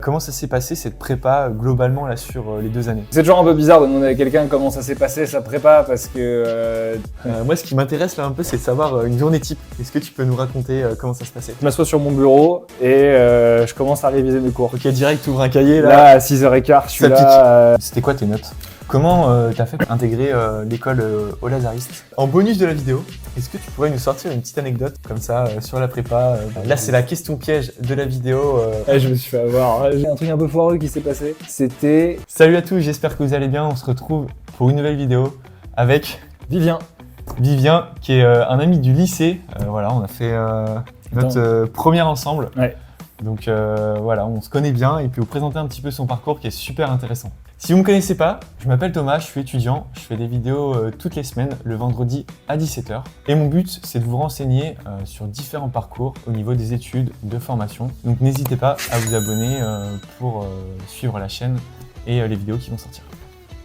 Comment ça s'est passé cette prépa globalement là sur les 2 années? C'est toujours un peu bizarre de demander à quelqu'un comment ça s'est passé sa prépa parce que Moi ce qui m'intéresse là un peu c'est de savoir une journée type. Est-ce que tu peux nous raconter comment ça se passait? je m'assois sur mon bureau et je commence à réviser mes cours. Ok, direct tu ouvres un cahier là. Là à 6h15 je suis Ça là. C'était quoi tes notes? Comment t'as fait pour intégrer l'école au Lazariste? En bonus de la vidéo, est-ce que tu pourrais nous sortir une petite anecdote comme ça sur la prépa? Là c'est la question piège de la vidéo. Je me suis fait avoir. J'ai un truc un peu foireux qui s'est passé. C'était Salut à tous, j'espère que vous allez bien. On se retrouve pour une nouvelle vidéo avec Vivien. Vivien qui est un ami du lycée. Voilà, on a fait notre première ensemble. Ouais. Donc voilà, on se connaît bien et puis vous présenter un petit peu son parcours qui est super intéressant. Si vous ne me connaissez pas, je m'appelle Thomas, je suis étudiant, je fais des vidéos toutes les semaines, le vendredi à 17h. Et mon but, c'est de vous renseigner sur différents parcours au niveau des études, de formation. Donc n'hésitez pas à vous abonner pour suivre la chaîne et les vidéos qui vont sortir.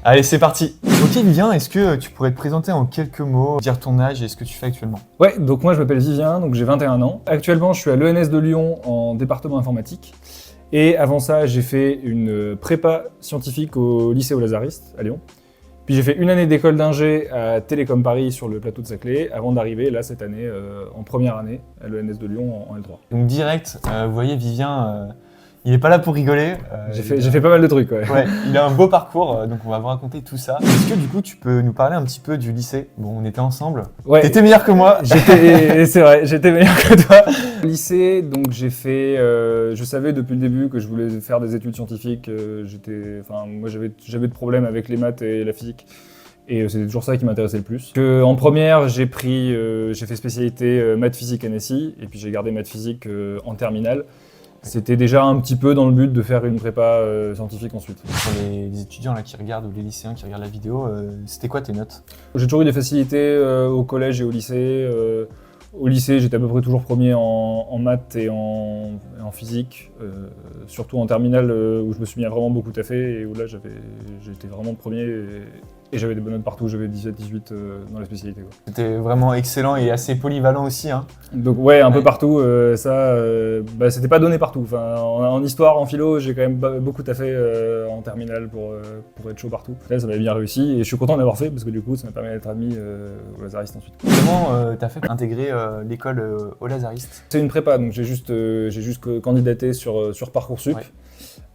Allez, c'est parti! Ok Vivien, est-ce que tu pourrais te présenter en quelques mots, dire ton âge et ce que tu fais actuellement? Ouais, donc moi je m'appelle Vivien, donc j'ai 21 ans. Actuellement je suis à l'ENS de Lyon en département informatique. Et avant ça, j'ai fait une prépa scientifique au lycée aux Lazaristes à Lyon. Puis j'ai fait une année d'école d'ingé à Télécom Paris sur le plateau de Saclay avant d'arriver là cette année en première année à l'ENS de Lyon en L3. Donc direct, vous voyez Vivien, il n'est pas là pour rigoler. J'ai fait pas mal de trucs, ouais. Ouais, il a un beau parcours, donc on va vous raconter tout ça. Est-ce que du coup tu peux nous parler un petit peu du lycée? Bon, on était ensemble. Ouais. T'étais meilleur que moi. C'est vrai, j'étais meilleur que toi. Lycée, donc j'ai fait, je savais depuis le début que je voulais faire des études scientifiques. Moi j'avais de problèmes avec les maths et la physique. Et c'était toujours ça qui m'intéressait le plus. En première, j'ai fait spécialité maths physique NSI, et puis j'ai gardé maths physique en terminale. C'était déjà un petit peu dans le but de faire une prépa scientifique ensuite. Pour les étudiants là, qui regardent, ou les lycéens qui regardent la vidéo, c'était quoi tes notes? J'ai toujours eu des facilités au collège et au lycée. Au lycée, j'étais à peu près toujours premier en maths et en physique, surtout en terminale où je me suis mis à vraiment beaucoup taffer et où là j'étais vraiment le premier et j'avais des bonnes notes partout, j'avais 17-18 dans la spécialité. C'était vraiment excellent et assez polyvalent aussi. Hein. Donc ouais, un peu partout, c'était pas donné partout. Enfin, en histoire, en philo, j'ai quand même beaucoup taffé en terminale pour être chaud partout. Là, ça m'avait bien réussi et je suis content d'avoir fait parce que du coup, ça m'a permis d'être admis au Lazariste ensuite. Comment t'as fait pour intégrer l'école au Lazariste? C'est une prépa, donc j'ai juste candidaté sur Parcoursup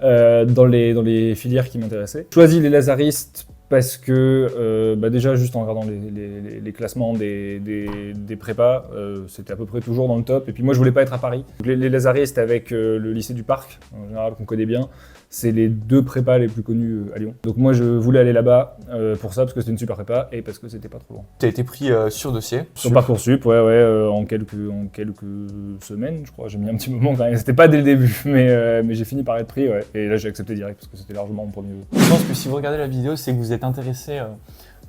dans les filières qui m'intéressaient. J'ai choisi les Lazaristes parce que déjà juste en regardant les classements des prépas, c'était à peu près toujours dans le top. Et puis moi je voulais pas être à Paris. Donc, les Lazaristes avec le lycée du Parc, en général qu'on connaît bien, c'est les deux prépas les plus connus à Lyon. Donc moi je voulais aller là-bas pour ça parce que c'était une super prépa et parce que c'était pas trop loin. T'as été pris sur dossier? Sur Parcoursup, en quelques semaines, je crois. J'ai mis un petit moment quand même. C'était pas dès le début, mais j'ai fini par être pris, ouais. Et là j'ai accepté direct parce que c'était largement mon premier vœu. Je pense que si vous regardez la vidéo, c'est que vous êtes intéressé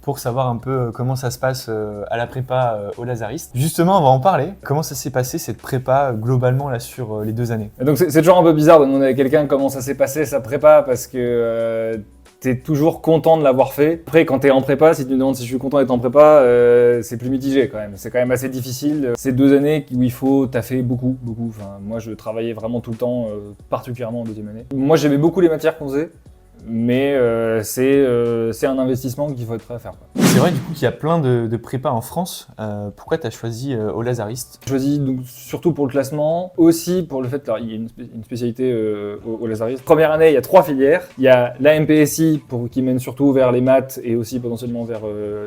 pour savoir un peu comment ça se passe à la prépa au Lazariste. Justement, on va en parler. Comment ça s'est passé cette prépa globalement là sur les 2 années? Et donc c'est toujours un peu bizarre de demander à quelqu'un comment ça s'est passé sa prépa parce que t'es toujours content de l'avoir fait. Après, quand t'es en prépa, si tu me demandes si je suis content d'être en prépa, c'est plus mitigé quand même. C'est quand même assez difficile. C'est 2 années où il faut taffer beaucoup. Enfin, moi, je travaillais vraiment tout le temps, particulièrement en deuxième année. Moi, j'aimais beaucoup les matières qu'on faisait. Mais c'est un investissement qu'il faut être prêt à faire. C'est vrai du coup qu'il y a plein de prépas en France. Pourquoi tu as choisi au Lazariste? J'ai choisi donc, surtout pour le classement, aussi pour le fait qu'il y a une spécialité au Lazariste. Première année, il y a 3 filières. Il y a la MPSI qui mène surtout vers les maths et aussi potentiellement vers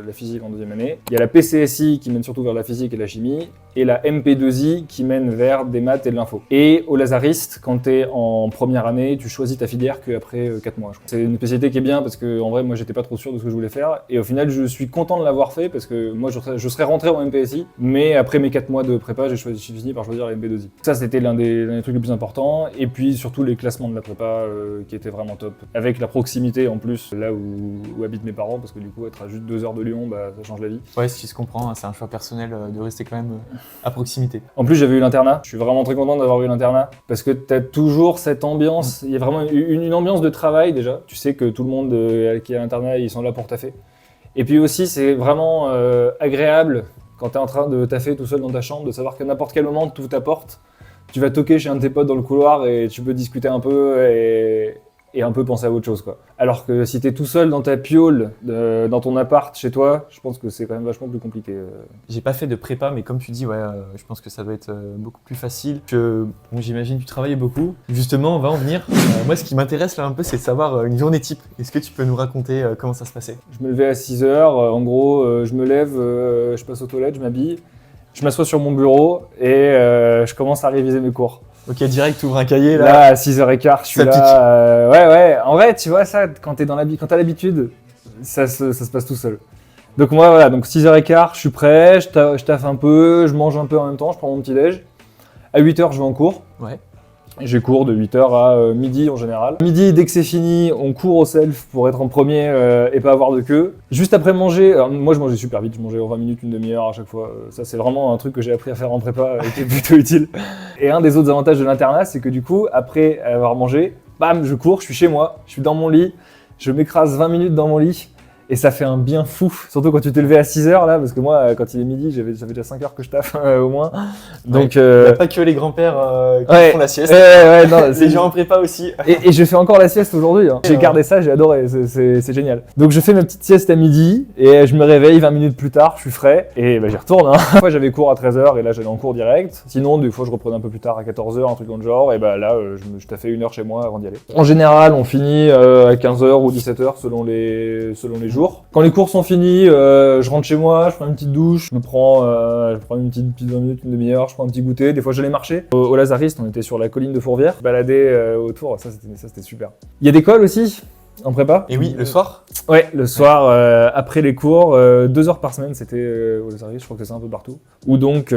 la physique en deuxième année. Il y a la PCSI qui mène surtout vers la physique et la chimie. Et la MP2I qui mène vers des maths et de l'info. Et au Lazariste, quand tu es en première année, tu choisis ta filière qu'après 4 mois. C'est une spécialité qui est bien parce que en vrai, moi, j'étais pas trop sûr de ce que je voulais faire. Et au final, je suis content de l'avoir fait parce que moi, je serais rentré en MPSI. Mais après mes 4 mois de prépa, j'ai fini par choisir la MP2I. Ça, c'était l'un des trucs les plus importants. Et puis surtout les classements de la prépa qui étaient vraiment top. Avec la proximité en plus, là où habitent mes parents, parce que du coup, être à juste 2 heures de Lyon, ça change la vie. Ouais, ce qui se comprend, hein, c'est un choix personnel de rester quand même à proximité. En plus, j'avais eu l'internat. Je suis vraiment très content d'avoir eu l'internat parce que tu as toujours cette ambiance. Il y a vraiment une ambiance de travail déjà. Tu sais que tout le monde qui est à l'internat, ils sont là pour taffer. Et puis aussi, c'est vraiment agréable quand tu es en train de taffer tout seul dans ta chambre, de savoir qu'à n'importe quel moment, tu ouvres ta porte, tu vas toquer chez un de tes potes dans le couloir et tu peux discuter un peu et un peu penser à autre chose, quoi. Alors que si t'es tout seul dans ta piole, dans ton appart, chez toi, je pense que c'est quand même vachement plus compliqué. J'ai pas fait de prépa, mais comme tu dis, ouais, je pense que ça doit être beaucoup plus facile. Bon, j'imagine que tu travaillais beaucoup. Justement, on va en venir. Moi, ce qui m'intéresse là un peu, c'est de savoir une journée type. Est-ce que tu peux nous raconter comment ça se passait? Je me levais à 6h, en gros, je me lève, je passe aux toilettes, je m'habille, je m'assois sur mon bureau et je commence à réviser mes cours. Ok, direct, tu ouvres un cahier là. Là, à 6h15, je suis Ça là. Ouais. En vrai, tu vois, ça, quand t'as l'habitude, ça se passe tout seul. Donc, moi, voilà, donc 6h15, je suis prêt, je taffe un peu, je mange un peu en même temps, je prends mon petit déj. À 8h, je vais en cours. Ouais. J'ai cours de 8h à midi en général. Midi, dès que c'est fini, on court au self pour être en premier et pas avoir de queue. Juste après manger, alors moi je mangeais super vite, je mangeais en 20 minutes, une demi-heure à chaque fois. Ça c'est vraiment un truc que j'ai appris à faire en prépa et qui est plutôt utile. Et un des autres avantages de l'internat, c'est que du coup, après avoir mangé, bam, je cours, je suis chez moi, je suis dans mon lit, je m'écrase 20 minutes dans mon lit. Et ça fait un bien fou, surtout quand tu t'es levé à 6h là, parce que moi, quand il est midi, ça fait déjà 5 heures que je taffe au moins. Donc, il n'y a pas que les grands-pères qui font la sieste. Non, les gens en prépa aussi. Et je fais encore la sieste aujourd'hui. Hein. J'ai gardé ça, j'ai adoré, c'est génial. Donc je fais ma petite sieste à midi et je me réveille 20 minutes plus tard, je suis frais et j'y retourne. Hein. Une fois j'avais cours à 13h et là j'allais en cours direct. Sinon, des fois je reprenais un peu plus tard à 14h, un truc dans le genre. Et là, je taffais 1 heure chez moi avant d'y aller. En général, on finit à 15h ou 17h selon les jours. Quand les cours sont finis, je rentre chez moi, je prends une petite douche, je prends une petite 20 minutes, une demi-heure, je prends un petit goûter. Des fois j'allais marcher. Au Lazariste, on était sur la colline de Fourvière, balader autour, ça c'était super. Il y a des cols aussi en prépa. Et oui, le soir. Ouais, le soir, après les cours, 2 heures par semaine, c'était au Lazariste, je crois que c'est ça un peu partout. Où donc,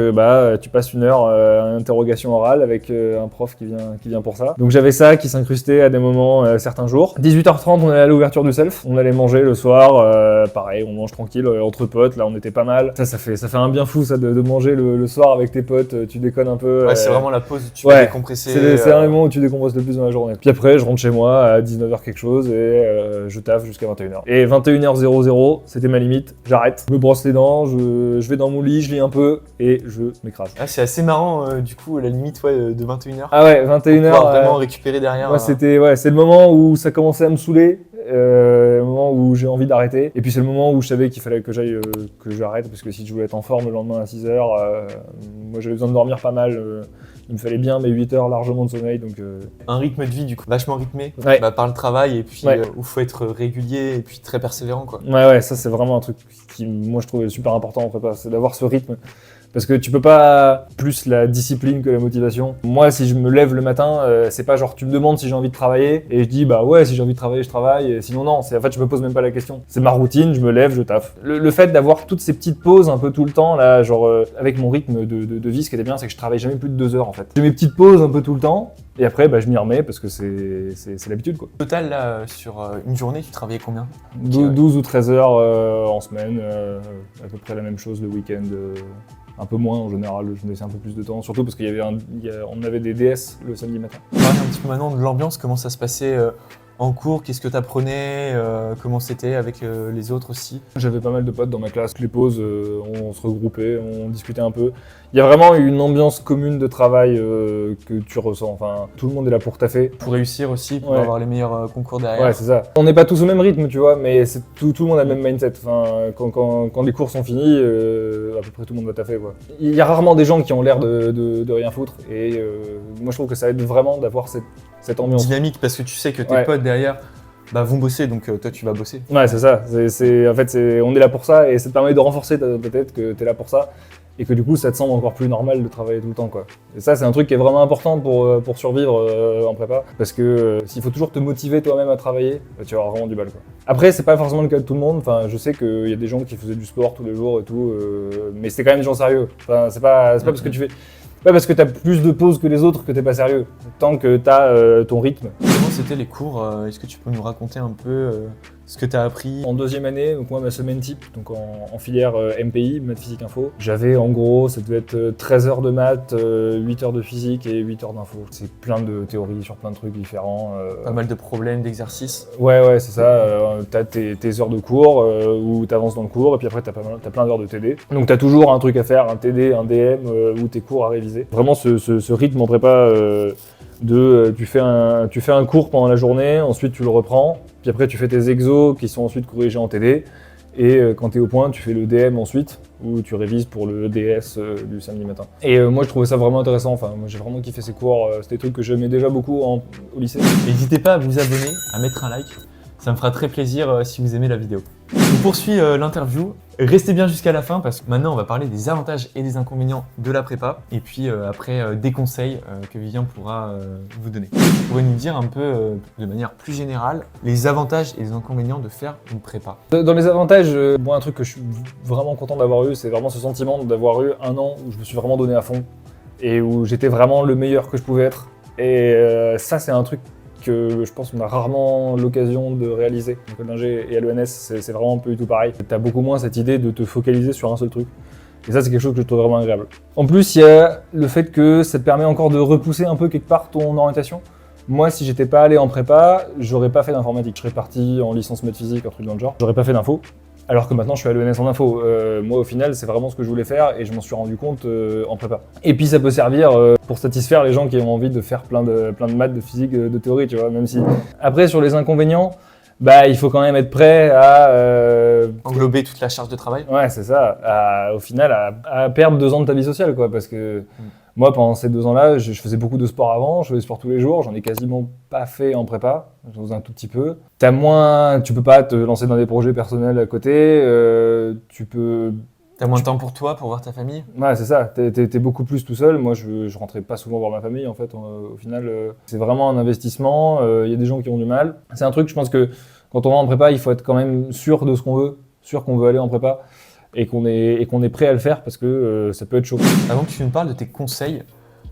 tu passes 1 heure à interrogation orale avec un prof qui vient pour ça. Donc j'avais ça qui s'incrustait à des moments certains jours. 18h30, on allait à l'ouverture du self. On allait manger le soir, pareil, on mange tranquille entre potes. Là, on était pas mal. Ça fait un bien fou ça de manger le soir avec tes potes. Tu déconnes un peu. Ouais, c'est vraiment la pause où tu vas décompresser. C'est un moment où tu décompresses le plus dans la journée. Puis après, je rentre chez moi à 19h quelque chose et je taffe jusqu'à 21h. Et 21h00, c'était ma limite. J'arrête. Je me brosse les dents, je vais dans mon lit, je lis un peu et je m'écrase. Ah, c'est assez marrant du coup la limite de 21h. Ah ouais, 21h. Pour vraiment récupérer derrière. Ouais, c'est le moment où ça commençait à me saouler, le moment où j'ai envie d'arrêter. Et puis c'est le moment où je savais qu'il fallait que j'arrête parce que si je voulais être en forme le lendemain à 6h, moi j'avais besoin de dormir pas mal. Il me fallait bien mes 8 heures largement de sommeil. Donc, un rythme de vie du coup vachement rythmé par le travail et puis où il faut être régulier et puis très persévérant quoi. Ouais, ça c'est vraiment un truc qui moi je trouve super important en prépa, c'est d'avoir ce rythme. Parce que tu peux pas plus la discipline que la motivation. Moi, si je me lève le matin, c'est pas genre tu me demandes si j'ai envie de travailler et je dis bah ouais, si j'ai envie de travailler, je travaille. Et sinon non, en fait je me pose même pas la question. C'est ma routine, je me lève, je taffe. Le fait d'avoir toutes ces petites pauses un peu tout le temps là, genre avec mon rythme de vie, ce qui était bien, c'est que je travaille jamais plus de 2 heures en fait. J'ai mes petites pauses un peu tout le temps. Et après, je m'y remets parce que c'est l'habitude quoi. Au total, là, sur une journée, tu travaillais combien? 12 ou 13 heures en semaine, à peu près la même chose le week-end. Un peu moins en général, je me laissais un peu plus de temps, surtout parce qu'il y avait on avait des DS le samedi matin. On parle un petit peu maintenant de l'ambiance, comment ça se passait en cours, qu'est-ce que tu apprenais, comment c'était avec les autres aussi? J'avais pas mal de potes dans ma classe, les pauses, on se regroupait, on discutait un peu. Il y a vraiment une ambiance commune de travail que tu ressens, enfin tout le monde est là pour taffer. Pour réussir aussi, pour avoir les meilleurs concours derrière. Ouais, c'est ça. On n'est pas tous au même rythme, tu vois, mais tout le monde a le même mindset. Enfin, quand les cours sont finis, à peu près tout le monde va taffer, quoi. Il y a rarement des gens qui ont l'air de rien foutre, et moi je trouve que ça aide vraiment d'avoir cette ambiance. Dynamique, parce que tu sais que tes potes derrière vont bosser, donc toi tu vas bosser. Ouais, c'est ça. En fait, on est là pour ça, et ça te permet de renforcer ta tête que t'es là pour ça. Et que du coup, ça te semble encore plus normal de travailler tout le temps, quoi. Et ça, c'est un truc qui est vraiment important pour survivre en prépa. Parce que s'il faut toujours te motiver toi-même à travailler, tu vas avoir vraiment du mal, quoi. Après, c'est pas forcément le cas de tout le monde. Enfin, je sais qu'il y a des gens qui faisaient du sport tous les jours et tout, mais c'est quand même des gens sérieux. Enfin, c'est pas parce que tu fais... Pas parce que t'as plus de pauses que les autres que t'es pas sérieux. Tant que t'as ton rythme. Comment c'était les cours? Est-ce que tu peux nous raconter un peu ce que tu as appris? En deuxième année, donc moi ma semaine type, donc en filière MPI, maths physique info, j'avais en gros, ça devait être 13 heures de maths, 8 heures de physique et 8 heures d'info. C'est plein de théories sur plein de trucs différents. Pas mal de problèmes, d'exercices. Ouais, c'est ça. T'as tes heures de cours où t'avances dans le cours et puis après t'as plein d'heures de TD. Donc t'as toujours un truc à faire, un TD, un DM ou tes cours à réviser. réaliser. Vraiment ce rythme en prépa tu fais un cours pendant la journée, ensuite tu le reprends, puis après tu fais tes exos qui sont ensuite corrigés en TD, et quand tu es au point, tu fais le DM ensuite, où tu révises pour le DS du samedi matin. Et moi je trouvais ça vraiment intéressant, enfin moi j'ai vraiment kiffé ces cours, c'était des trucs que j'aimais déjà beaucoup au lycée. N'hésitez pas à vous abonner, à mettre un like, ça me fera très plaisir si vous aimez la vidéo. On poursuit l'interview. Restez bien jusqu'à la fin parce que maintenant on va parler des avantages et des inconvénients de la prépa et puis après des conseils que Vivien pourra vous donner. Vous pourrez nous dire un peu de manière plus générale les avantages et les inconvénients de faire une prépa. Dans les avantages, moi un truc que je suis vraiment content d'avoir eu, c'est vraiment ce sentiment d'avoir eu un an où je me suis vraiment donné à fond et où j'étais vraiment le meilleur que je pouvais être. Et ça c'est un truc que je pense qu'on a rarement l'occasion de réaliser. Donc, à l'ingé et à l'ENS, c'est vraiment un peu du tout pareil. Tu as beaucoup moins cette idée de te focaliser sur un seul truc. Et ça, c'est quelque chose que je trouve vraiment agréable. En plus, il y a le fait que ça te permet encore de repousser un peu quelque part ton orientation. Moi, si j'étais pas allé en prépa, j'aurais pas fait d'informatique. Je serais parti en licence maths physique, un truc dans le genre. J'aurais pas fait d'info. Alors que maintenant, je suis à l'ENS en info. Moi, au final, c'est vraiment ce que je voulais faire et je m'en suis rendu compte en prépa. Et puis, ça peut servir pour satisfaire les gens qui ont envie de faire plein de maths, de physique, de théorie, tu vois. Même si après, sur les inconvénients, bah, il faut quand même être prêt à englober toute la charge de travail. Ouais, c'est ça. Au final, à perdre 2 ans de ta vie sociale, quoi, parce que. Moi, pendant ces 2 ans-là, je faisais beaucoup de sport avant, je faisais sport tous les jours, j'en ai quasiment pas fait en prépa, j'en faisais un tout petit peu. Tu peux pas te lancer dans des projets personnels à côté, T'as moins de temps pour toi, pour voir ta famille. Ouais, c'est ça, t'es beaucoup plus tout seul. Moi, je rentrais pas souvent voir ma famille, en fait, au final. C'est vraiment un investissement, il y a des gens qui ont du mal. C'est un truc, je pense que quand on va en prépa, il faut être quand même sûr de ce qu'on veut, sûr qu'on veut aller en prépa. Et qu'on est prêt à le faire parce que ça peut être chaud. Avant que tu nous parles de tes conseils,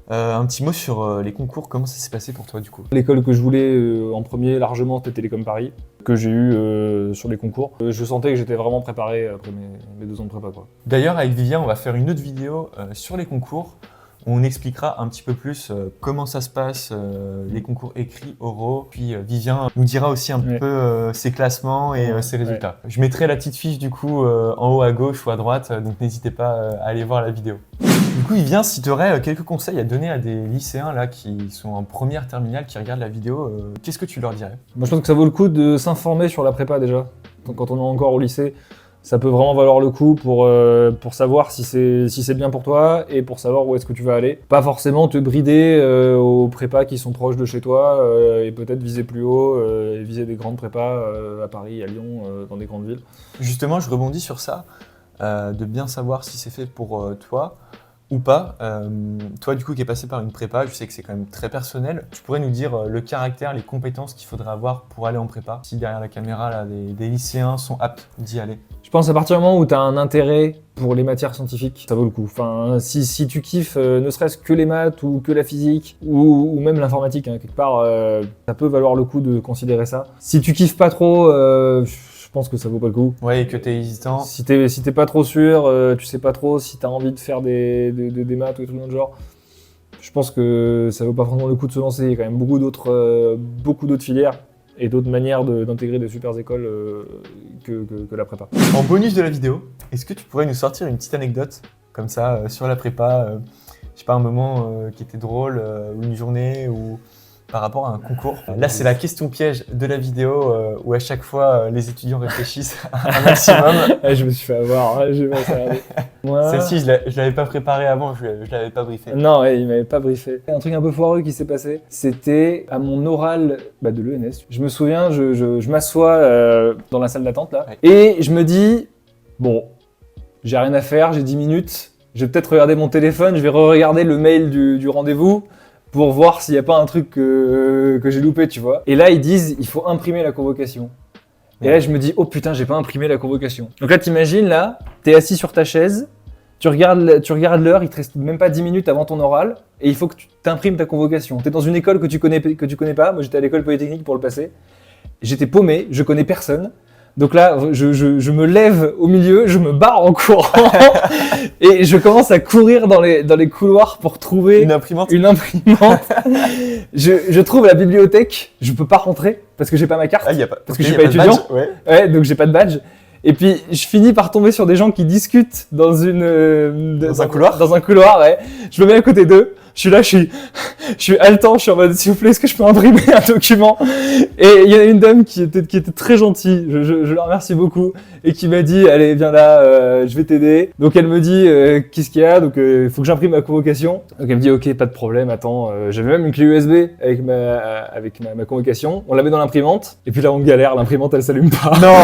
un petit mot sur les concours, comment ça s'est passé pour toi du coup? L'école que je voulais en premier largement c'était Télécom Paris, que j'ai eu sur les concours. Je sentais que j'étais vraiment préparé après mes 2 ans de prépa, quoi. D'ailleurs avec Vivien on va faire une autre vidéo sur les concours. On expliquera un petit peu plus comment ça se passe, les concours écrits, oraux. Puis Vivien nous dira aussi un peu ses classements et ses résultats. Je mettrai la petite fiche du coup en haut à gauche ou à droite, donc n'hésitez pas à aller voir la vidéo. Du coup Vivien, si tu aurais quelques conseils à donner à des lycéens là qui sont en première terminale, qui regardent la vidéo, qu'est-ce que tu leur dirais? Moi je pense que ça vaut le coup de s'informer sur la prépa déjà. Donc, quand on est encore au lycée, ça peut vraiment valoir le coup pour savoir si c'est bien pour toi et pour savoir où est-ce que tu vas aller. Pas forcément te brider aux prépas qui sont proches de chez toi et peut-être viser plus haut et viser des grandes prépas à Paris, à Lyon, dans des grandes villes. Justement, je rebondis sur ça, de bien savoir si c'est fait pour toi ou pas. Toi, du coup, qui est passé par une prépa, je sais que c'est quand même très personnel. Tu pourrais nous dire le caractère, les compétences qu'il faudrait avoir pour aller en prépa? Si derrière la caméra, là, des lycéens sont aptes d'y aller. Je pense à partir du moment où tu as un intérêt pour les matières scientifiques, ça vaut le coup. Enfin, si tu kiffes ne serait-ce que les maths ou que la physique ou même l'informatique, hein, quelque part, ça peut valoir le coup de considérer ça. Si tu kiffes pas trop, je pense que ça vaut pas le coup. Ouais, et que t'es hésitant. Si t'es pas trop sûr, tu sais pas trop si t'as envie de faire des maths ou des trucs dans le genre, je pense que ça vaut pas vraiment le coup de se lancer. Il y a quand même beaucoup d'autres filières et d'autres manières d'intégrer des super écoles que la prépa. En bonus de la vidéo, est-ce que tu pourrais nous sortir une petite anecdote comme ça sur la prépa, je sais pas, un moment qui était drôle, ou une journée ou par rapport à un concours? Là, c'est la question piège de la vidéo où à chaque fois les étudiants réfléchissent un maximum. Je me suis fait avoir, j'ai pas regardé. Moi... Celle-ci, je l'avais pas préparée avant, je l'avais pas briefée. Non, il m'avait pas briefé. Un truc un peu foireux qui s'est passé, c'était à mon oral de l'ENS. Je me souviens, je m'assois dans la salle d'attente là, et je me dis, bon, j'ai rien à faire, j'ai 10 minutes, je vais peut-être regarder mon téléphone, je vais re-regarder le mail du rendez-vous pour voir s'il n'y a pas un truc que j'ai loupé, tu vois. Et là, ils disent, il faut imprimer la convocation. Et là, je me dis, oh putain, j'ai pas imprimé la convocation. Donc là, t'imagines, là, t'es assis sur ta chaise, tu regardes l'heure, il te reste même pas 10 minutes avant ton oral, et il faut que tu t'imprimes ta convocation. T'es dans une école que tu connais pas, moi j'étais à l'école polytechnique pour le passer. J'étais paumé, je connais personne. Donc là, je me lève au milieu, je me barre en courant et je commence à courir dans les couloirs pour trouver une imprimante. Je trouve la bibliothèque, je peux pas rentrer parce que j'ai pas ma carte, y a pas, parce que je suis pas étudiant. Donc j'ai pas de badge. Et puis je finis par tomber sur des gens qui discutent dans un couloir. Dans un couloir, ouais. Je me mets à côté d'eux. Je suis là, je suis haletant, je suis en mode s'il vous plaît, est-ce que je peux imprimer un document? Et il y a une dame qui était très gentille, je la remercie beaucoup, et qui m'a dit allez viens là, je vais t'aider. Donc elle me dit qu'est-ce qu'il y a, donc il faut que j'imprime ma convocation. Donc elle me dit ok, pas de problème, attends, j'avais même une clé USB avec ma convocation. On la met dans l'imprimante, et puis là on galère, l'imprimante elle s'allume pas. Non.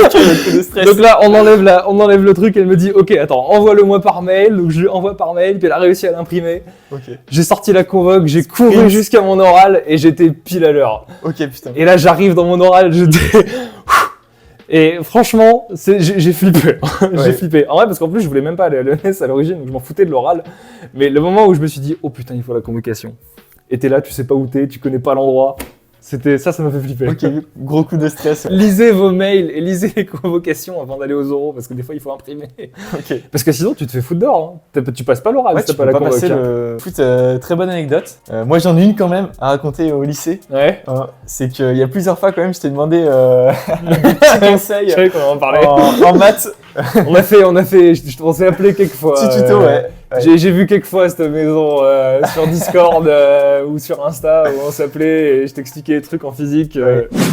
Ok, le coup de stress. Donc là on enlève le truc, elle me dit ok attends, envoie-le-moi par mail. Donc je lui envoie par mail, puis elle a réussi à l'imprimer. Ok. J'ai sorti la convoque, j'ai couru jusqu'à mon oral et j'étais pile à l'heure. Ok, putain. Et là j'arrive dans mon oral, et franchement, j'ai flippé. J'ai flippé. En vrai, parce qu'en plus je voulais même pas aller à l'ENS à l'origine, donc je m'en foutais de l'oral. Mais le moment où je me suis dit oh putain il faut la convocation. Et t'es là, tu sais pas où t'es, tu connais pas l'endroit. C'était ça m'a fait flipper. Ok, gros coup de stress. Lisez vos mails et lisez les convocations avant d'aller aux oraux, parce que des fois il faut imprimer. Ok. Parce que sinon tu te fais foutre dehors. Hein. Tu passes pas l'oral Ouais, si t'as tu pas peux la pas convoque. passer le foot. Très bonne anecdote. Moi, j'en ai une quand même à raconter au lycée. Ouais. C'est qu'il y a plusieurs fois quand même, je t'ai demandé des petits conseils Je savais qu'on en parlait. en maths. on a fait, je t'en ai appelé quelques fois. Petit tuto, ouais. J'ai vu quelques fois cette maison sur Discord ou sur Insta où on s'appelait et je t'expliquais les trucs en physique.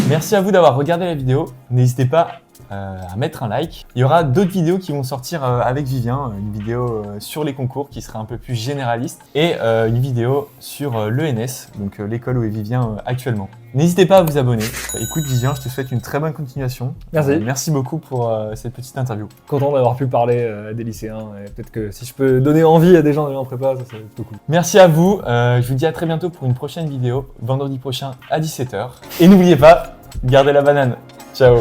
Merci à vous d'avoir regardé la vidéo. N'hésitez pas à mettre un like. Il y aura d'autres vidéos qui vont sortir avec Vivien, une vidéo sur les concours qui sera un peu plus généraliste et une vidéo sur l'ENS, donc l'école où est Vivien actuellement. N'hésitez pas à vous abonner. Écoute Vivien, je te souhaite une très bonne continuation. Merci. Merci beaucoup pour cette petite interview. Content d'avoir pu parler à des lycéens et peut-être que si je peux donner envie à des gens d'aller en prépa, ça serait plutôt cool. Merci à vous. Je vous dis à très bientôt pour une prochaine vidéo, vendredi prochain à 17h. Et n'oubliez pas, gardez la banane. Ciao.